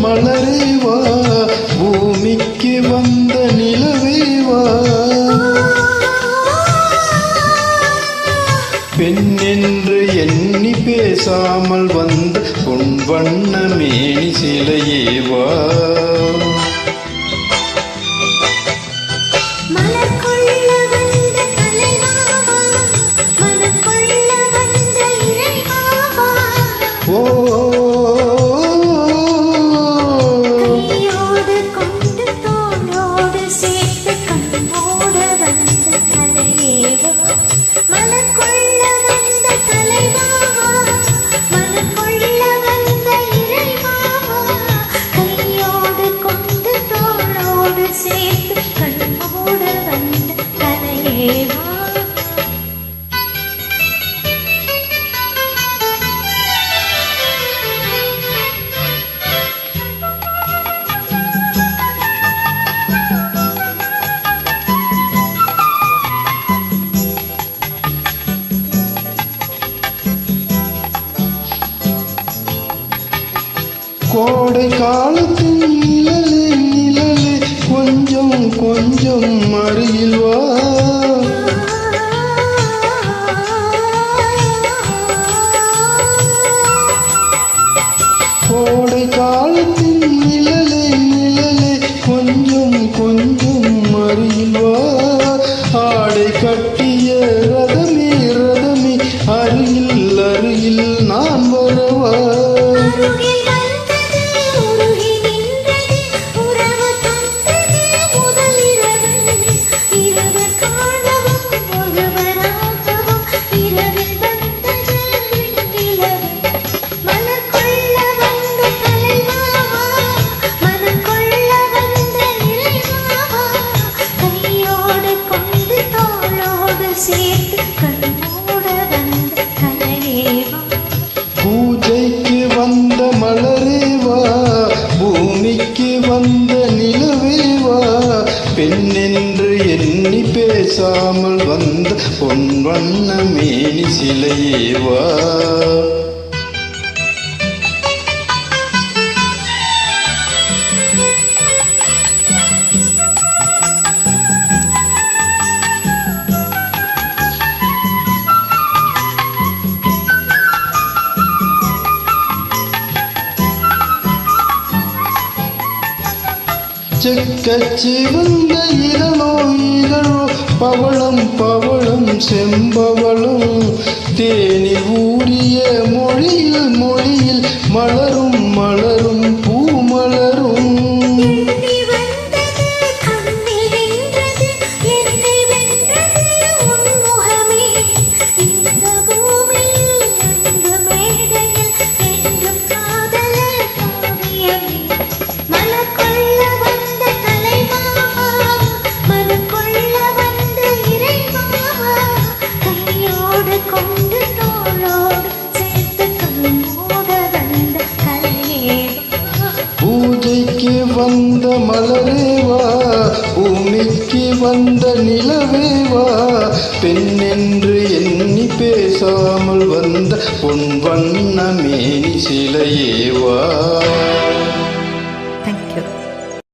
மலரேவா, பூமிக்கு வந்த நிலவேவா, பெண் என்று எண்ணி பேசாமல் வந்த பொன் வண்ண மேனி சிலையேவா, கோடை காலத்தின் நிழலே நிழலே கொஞ்சம் கொஞ்சம் அருகில் வா, கோடை காலத்தின் நிழலே நிழலே கொஞ்சம் கொஞ்சம் அருகில் வா, ஆடை கட்டிய ரதமே ரதமே அருகில் அருகில் நான் வரவா, பூஜைக்கு வந்த மலரேவா, பூமிக்கு வந்த நிலவேவா, பெண் என்று எண்ணி பேசாமல் வந்த பொன் வண்ண மேனி சிலையேவா, செக்கச்சிவந்த இதழோ இதழோ பவளம் பவளம் செம்பவளம், தேனில் ஊறிய மொழியில் மொழியில் மலரும் மலரும் பூமலரும், பூஜைக்கு வந்த மலரேவா, பூமிக்கு வந்த நிலவேவா, பெண் என்று எண்ணி பேசாமல் வந்த பொன் வண்ண மேனி சிலையேவா.